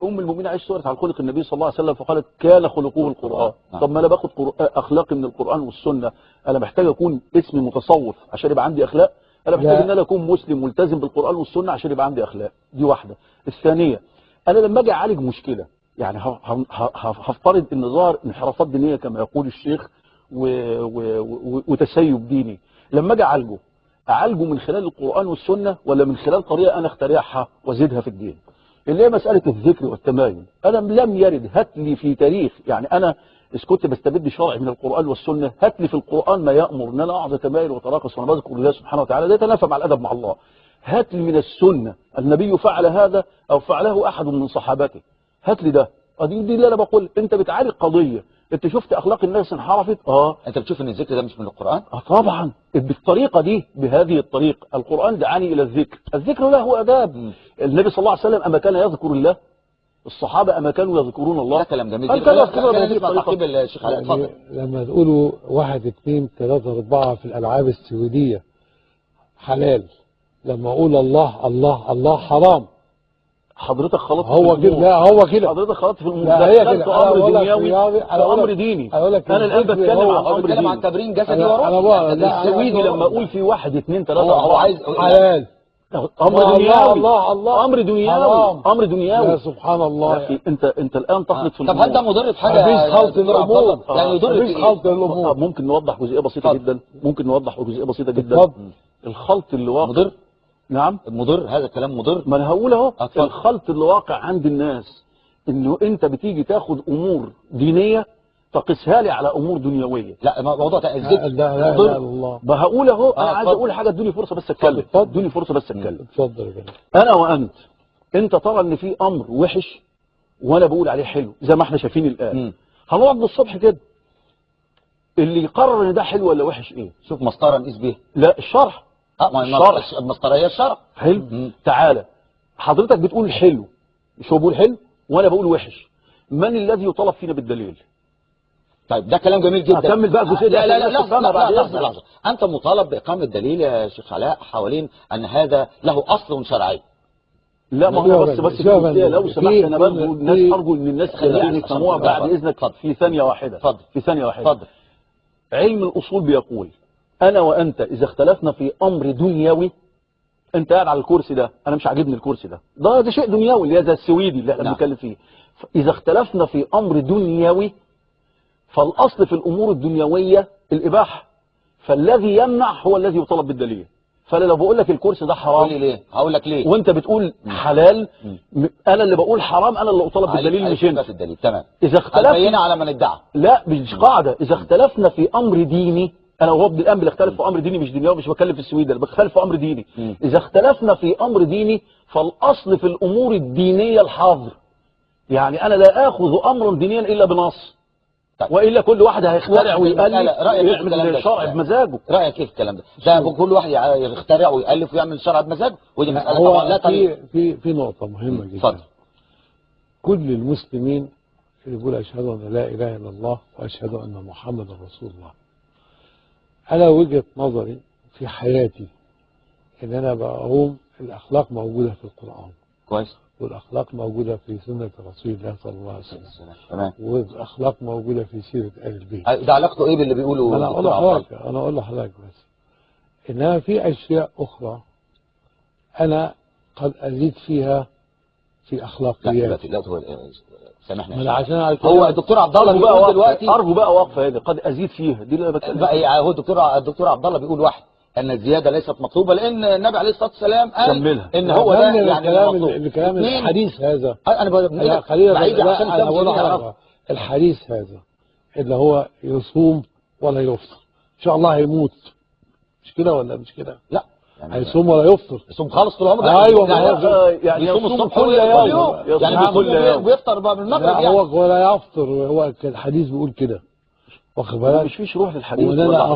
المؤمنين عائشة سئلت عن خلق النبي صلى الله عليه وسلم فقالت كان خلقه القرآن. طب ما انا باخد اخلاقي من القرآن والسنة، انا محتاج اكون اسمي متصوف عشان يبقى عندي اخلاق؟ انا محتاج ان انا اكون مسلم ملتزم بالقرآن والسنة عشان يبقى عندي اخلاق؟ دي واحدة. الثانية، انا لما اجي اعالج مشكلة، يعني هفترض ان ظهر انحرافات دينية كما يقول الشيخ وتسيب ديني، لما اجي اعالجه من خلال القرآن والسنة ولا من خلال طريقة انا اخترعها وازيدها في الدين؟ اللي هي مسألة الذكر والتمايل. انا لم يرد، هات لي في تاريخ، يعني انا إذا كنت بستبد شرعي من القرآن والسنة، هات لي في القرآن ما يأمر ان انا اقعد اتمايل واتراقص وانا بذكر الله سبحانه وتعالى، ده يتنافى مع الادب مع الله. هات لي من السنة النبي فعل هذا او فعله احد من صحابته، هات لي ده. دي اللي انا بقول، انت بتعالج قضية، انت شفت اخلاق الناس انحرفت. انت بتشوف ان الذكر ده مش من القرآن؟ طبعا بالطريقة دي، بهذه الطريقة. القرآن دعاني الى الذكر، الذكر له اداب. النبي صلى الله عليه وسلم اما كان يذكر الله، الصحابة اما كانوا يذكرون الله. ده كلام جميل جدا. خلينا نسمع تعقيب الشيخ علاء، اتفضل. لما تقولوا 1 2 3 4 في الالعاب السويدية حلال، لما اقول الله الله الله حرام، حضرتك خلطت هو كده. لا هو كده، حضرتك خلطت في الموضوع. لا هي كده. امر دنيوي وامر ديني. انا الان بتكلم عن تمرين جسدي وراه. السويدي لما اقول في 1 2 3 هو عايز حلال، امر دنيوي. الله الله امر دنيوي، امر دنيوي. يا سبحان الله يا اخي، انت الان تخلط في طب هل ده مضر في حاجه؟ مفيش خلط الامور، يعني يضر في خلط الامور. ممكن نوضح جزئيه بسيطه جدا، الخلط اللي واقع مضر. نعم مضر، هذا الكلام مضر. ما انا هقول اهو. الخلط اللي واقع عند الناس انه انت بتيجي تاخد امور دينيه تقيسها لي على امور دنيويه. لا موضوع الذكر لا الله. بهقول اهو. انا عايز اقول حاجه، ادوني فرصه بس اتكلم. ادوني فرصه بس اتكلم. اتفضل يا جماعه. انا وانت، انت ترى ان في امر وحش وانا بقول عليه حلو زي ما احنا شايفين الان. هنقعد للصبح كده، اللي يقرر ان ده حلو ولا وحش ايه؟ شوف مسطره نقيس بيها. لا الشرع. المسطره هي الشرع. حلو. تعالى حضرتك بتقول حلو، مش هو بيقول حلو وانا بقول وحش، من الذي يطالب فينا بالدليل؟ طيب ده كلام جميل جدا. هكمل بقى الجزئيه دي. لا لحظه. انت مطالب باقامه دليل يا شيخ علاء حوالين ان هذا له اصل شرعي. لا ما هو بس الجزئيه لو سمحت، انا برضه الناس ارجو ان الناس خليني يفهموها بعد اذنك في ثانيه واحده. اتفضل. علم الاصول بيقول انا وانت اذا اختلفنا في امر دنيوي، انت قاعد على الكرسي ده، انا مش عاجبني الكرسي ده شيء دنيوي اللي هي زي السويدي اللي احنا بنتكلم فيه. اذا اختلفنا في امر دنيوي فالاصل في الامور الدنيويه الاباحه، فالذي يمنع هو الذي يطالب بالدليل. فانا لو بقول لك الكرسي ده حرام، قول لي ليه؟ هقول لك ليه. وانت بتقول حلال، انا اللي بقول حرام، انا اللي اطالب بالدليل مش انت. الدليل تمام. اذا اختلفنا البينه على من ادعى. لا مش قاعده. اذا اختلفنا في امر ديني، انا وهو الان بنختلف في امر ديني مش دنيوي، مش بتكلم في السويد، انا بختلف في امر ديني. اذا اختلفنا في امر ديني فالاصل في الامور الدينيه الحظر. يعني انا لا اخذ امرا دينيا الا بنص، والا كل واحد هيخترع ويالف ويعمل شرع بمزاجه. رايك ايه في الكلام ده؟ ده كل واحد يخترع ويالف ويعمل شرع بمزاجه، ودي مساله طبعا لا في نقطه مهمه جدا. اتفضل. كل المسلمين يقول اشهد ان لا اله الا الله واشهد ان محمدا رسول الله. انا وجهه نظري في حياتي ان انا بقوم الاخلاق موجوده في القران كويس، والاخلاق موجوده في سنه رسول الله صلى الله عليه وسلم. تمام. والاخلاق موجوده في سيره اهل البيت. ده علاقته ايه باللي بيقوله؟ انا اقول لحضرتك بس انما في اشياء اخرى انا قد ازيد فيها في اخلاقيات. لا سامحني عشان هو الدكتور عبد الله بيقول دلوقتي، ارجو بقى وقفه هنا، قد ازيد فيها دي اللي انا بتكلم بقى. هو الدكتور عبد الله بيقول واحد ان الزياده ليست مطلوبه، لان النبي عليه الصلاه والسلام قال ان هو ده يعني الكلام الحديث هذا. انا بعيد عشان الحديث هذا اللي هو يصوم ولا يفطر، ان شاء الله هيموت، مش كده ولا مش كده؟ لا هيصوم ولا يفطر؟ يصوم خالص طول عمره. ايوه يعني يصوم الصبح كل يوم، يعني كل يوم ويفطر بقى بالمغرب. يعني هو ولا يفطر، هو الحديث بيقول كده، واخد بالك؟ مش فيش روح للحديث. وان انا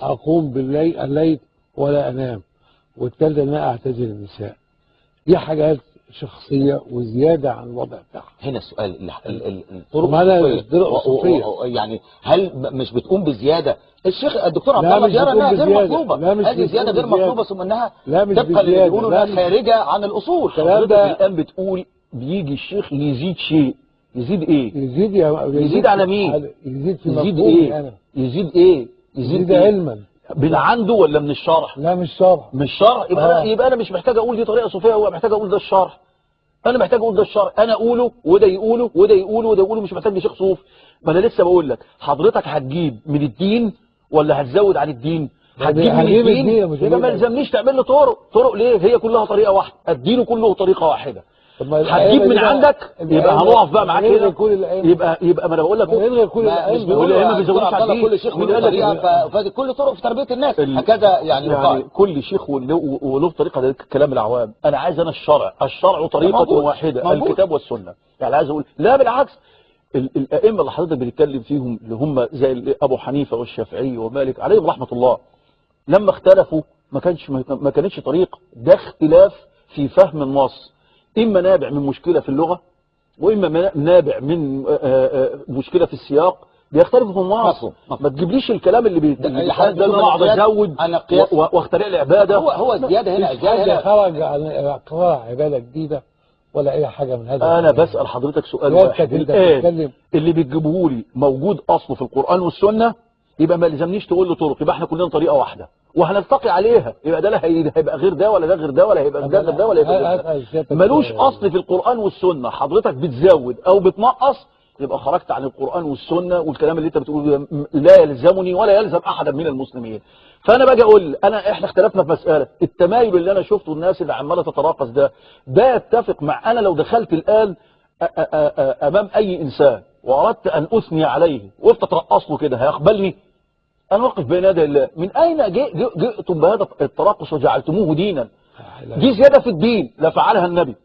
اقوم الليل ولا انام، والثالثه ان انا اعتزل النساء. دي حاجات شخصيه وزياده عن الوضع بتاعها. هنا السؤال، الطرق الصوفيه يعني هل مش بتقوم بزياده؟ الشيخ الدكتور عبد الله يرى انها غير مطلوبه. هذه زياده غير مطلوبه، ثم انها طبقا اللي بيقولوا انها خارجه عن الاصول. الكلام ده الان بتقول بيجي الشيخ يزيد شيء، يزيد ايه؟ يزيد على مين؟ يزيد في يزيد مفهومي ايه؟ أنا. يزيد ايه؟ يزيد إيه؟ علما من عنده ولا من الشرع؟ لا مش شرع. من الشرع. يبقى انا مش محتاج اقول دي طريقه صوفيه، هو محتاج اقول ده الشرع. انا محتاج اقول ده الشرع، انا اقوله وده يقوله وده يقوله وده يقوله، مش محتاج لشيخ صوف. ما انا لسه بقول لك حضرتك هتجيب من الدين ولا هتزود عن الدين؟ هتجيب من الدين يبقى ما يلزمنيش تعمل لي طرق ليه؟ هي كلها طريقه واحده، الدين كله طريقه واحده. هتجيب من عندك يبقى هنقف بقى معاك هنا. يبقى ما انا بقول لك مش بيقولوا ما بيزودوش عبد الله كل شيخ وله طريقه، فدي كل طرق في تربيه الناس هكذا يعني كل شيخ وله طريقه. ده كلام العوام. انا عايز انا الشرع طريقه واحده، الكتاب والسنه. يعني عايز اقول لا بالعكس، الائمه اللي حضرتك بنتكلم فيهم اللي هم زي ابو حنيفه والشافعي ومالك عليهم رحمه الله، لما اختلفوا ما كانتش طريقه، ده اختلاف في فهم النص، اما نابع من مشكله في اللغه واما نابع من مشكله في السياق، بيختلفوا في النص. ما تجيبليش الكلام اللي ده انا اقعد ازود واخترع لي عباده. هو الزياده هنا الزياده خرج عن اقرار عباده جديده ولا اي حاجه من هذا. انا بسال حضرتك سؤال واحد الان، اللي بتجيبه لي موجود اصله في القران والسنه، يبقى ما لزمنيش تقول له طرق، يبقى احنا كلنا طريقه واحده وهنلتقي عليها. يبقى ده لا هيبقى غير ده ولا ده غير ده، ولا هيبقى ده غير ده ولا هيبقى غير ده. ملوش اصل في القران والسنه، حضرتك بتزود او بتنقص، يبقى خرجت عن القران والسنه، والكلام اللي انت بتقوله لا يلزمني ولا يلزم احدا من المسلمين. فانا باجي اقول احنا اختلفنا في مساله التمايل اللي انا شفته الناس اللي عماله تتراقص ده يتفق مع انا لو دخلت الان امام اي انسان واردت ان اثني عليه وقفت اترقص له كده، هيقبلني؟ أنا واقف بين يدي الله. من أين جئتم بهذا الترقص وجعلتموه دينا؟ دي زيادة في الدين لا فعلها النبي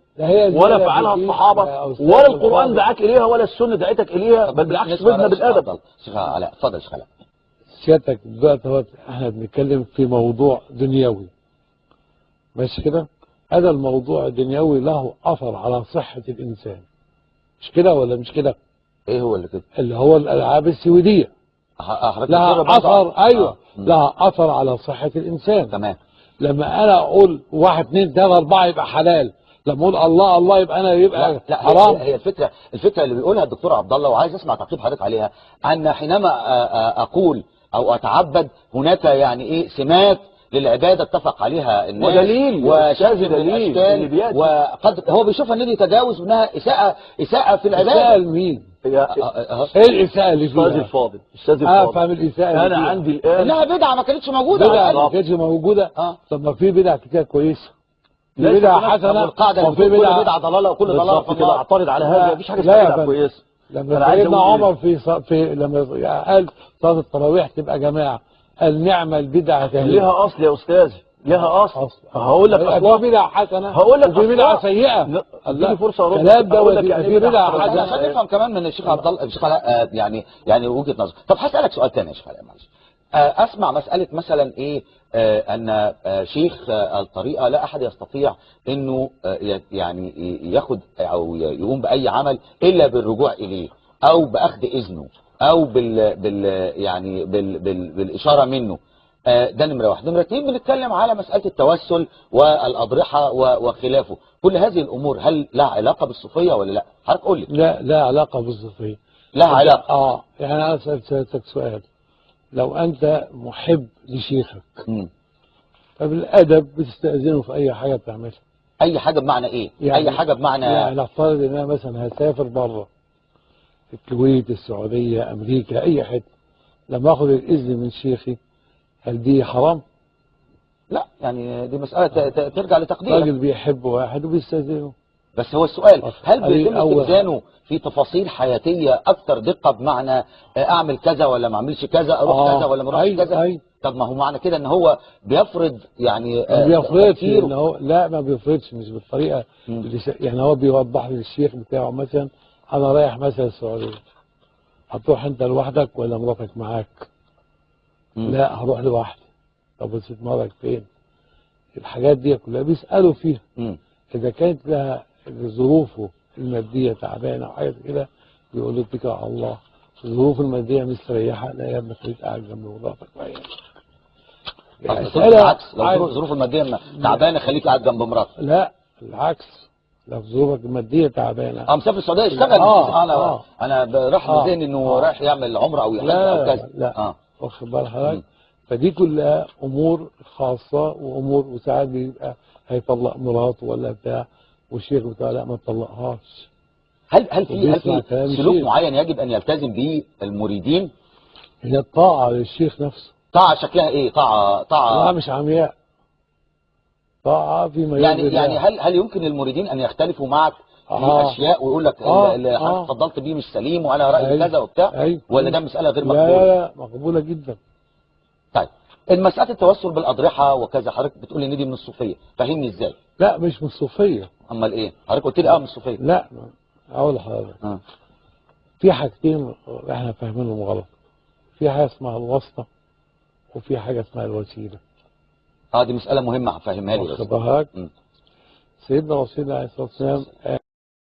ولا فعلها الصحابة ولا القرآن دعاك إليها ولا السنة دعتك إليها، بل بالعكس بدنا بالأدب. شيخ علاء اتفضل. شيخ علاء سيادتك دلوقتي احنا بنتكلم في موضوع دنيوي ماشي كده؟ هذا الموضوع الدنيوي له أثر على صحة الإنسان، مش كده ولا مش كده؟ إيه هو اللي كده؟ اللي هو الألعاب السويدية لها أثر. أيوة لها أثر على صحة الإنسان. تمام. لما أنا أقول 1 2 3 4 يبقى حلال، لما أقول الله يبقى أنا يبقى لا حرام. هي الفكرة اللي بيقولها الدكتور عبد الله، وعايز أسمع تعقيب حضرتك عليها، أن حينما أقول أو أتعبد هناك يعني إيه سمات للعبادة اتفق عليها الناس ودليل وشاذ الأشكال، وقد هو بيشوفها ان دي تجاوز منها إساءة في العبادة. إساءة لمين؟ ايه الإساءة اللي فيها؟ أستاذ الفاضل فاهم الإساءة أنا عندي الآن إنها بدعة ما كانتش موجودة. بدعة ما كانتش موجودة. طب ما في بدعة كتير كويسة، في بدعة حسنة وفي بدعة ضلالة، وكل ضلالة في كده. اعترض على هذا، مفيش حاجة اسمها بدعة كويسة. لما سيدنا عمر لما قال صلاة التراويح تبقى جماعة، قال نعم البدعة ليها أصل يا أستاذ، ليها أصل. هقول لك أصلا في بدعة حسنة، هقول لك وفي بدعة سيئة. اديني فرصة أرد. كلام ده في بدعة حسنة. عشان نفهم كمان من الشيخ عبد الله، الشيخ علاء يعني وجهة نظر. طب هسألك سؤال ثاني يا شيخ علاء معلش. أسمع مسألة مثلا إيه أن شيخ الطريقة لا أحد يستطيع إنه يعني ياخد أو يقوم بأي عمل إلا بالرجوع إليه أو بأخذ إذنه أو بالإشارة منه. ده نمرة 1. نمرة 2 بنتكلم على مسألة التوسل والأضرحة وخلافه. كل هذه الأمور هل لها علاقة بالصوفية ولا لا؟ حضرتك قول لي. لا علاقة بالصوفية. لها علاقة. يعني أنا سألتك سؤال، لو أنت محب لشيخك فبالأدب بتستأذنه في أي حاجة بتعملها. أي حاجة بمعنى إيه؟ يعني أي حاجة بمعنى يعني نفترض إن أنا مثلا هسافر بره الكويت، السعودية، أمريكا، أي حتة، لما أخذ الإذن من شيخي هل دي حرام؟ لا، يعني دي مسألة ترجع لتقديرك. راجل بيحب واحد وبيستأذنه. بس هو السؤال، هل بيتم استئذانه في تفاصيل حياتية أكثر دقة، بمعنى أعمل كذا ولا ما أعملش كذا، أروح كذا ولا ما أروحش كذا؟ طب ما هو معنى كده إن هو بيفرض يعني ما بيفرضش إن هو لا ما بيفرضش، مش بالطريقة يعني هو بيوضح للشيخ بتاعه مثلا أنا رايح مثلا السعودية، هتروح أنت لوحدك ولا مراتك معاك؟ لا هروح لوحدي. طب استثمارك فين؟ الحاجات دي كلها بيسألوا فيها. إذا كانت لها ظروفه المادية تعبانة أو حاجة كده بيقول له اتكل على الله. الظروف المادية مستريحة، لا يا ابني خليك قاعد جنب مراتك وعيالك. يعني العكس، لو الظروف المادية تعبانة خليك قاعد جنب مراتك. لا العكس، لو ظروفك الماديه تعبانه مسافر السعوديه يشتغل. انا راح لذهني انه رايح يعمل عمره او يحج او كذا. لا واخد بال حضرتك. فدي كلها امور خاصه وامور، وساعات بيبقى هيطلق مراته ولا بتاع، والشيخ بتاع لا ما تطلقهاش. هل في سلوك معين يجب ان يلتزم به المريدين؟ هي الطاعه للشيخ نفسه. طاعه شكلها ايه؟ طاعه مش عمياء، طاعه فيما يعني هل يمكن للمريدين ان يختلفوا معك في اشياء ويقول لك اللي حضرتك اتفضلت بيه مش سليم وانا رايي كذا وبتاع؟ ولا ده مساله غير مقبوله؟ لا مقبوله جدا. طيب المساله التوسل بالاضرحه وكذا، حضرتك بتقول ان دي من الصوفيه، فهمني ازاي؟ لا مش من الصوفيه. امال ايه؟ حضرتك قلت لي من الصوفيه. لا اقول لحضرتك في حاجتين احنا فاهمينهم غلط. في حاجه اسمها الواسطه وفي حاجه اسمها الوسيله. دي مساله مهمه هفهمها لي. سيدنا رسول الله عليه الصلاه والسلام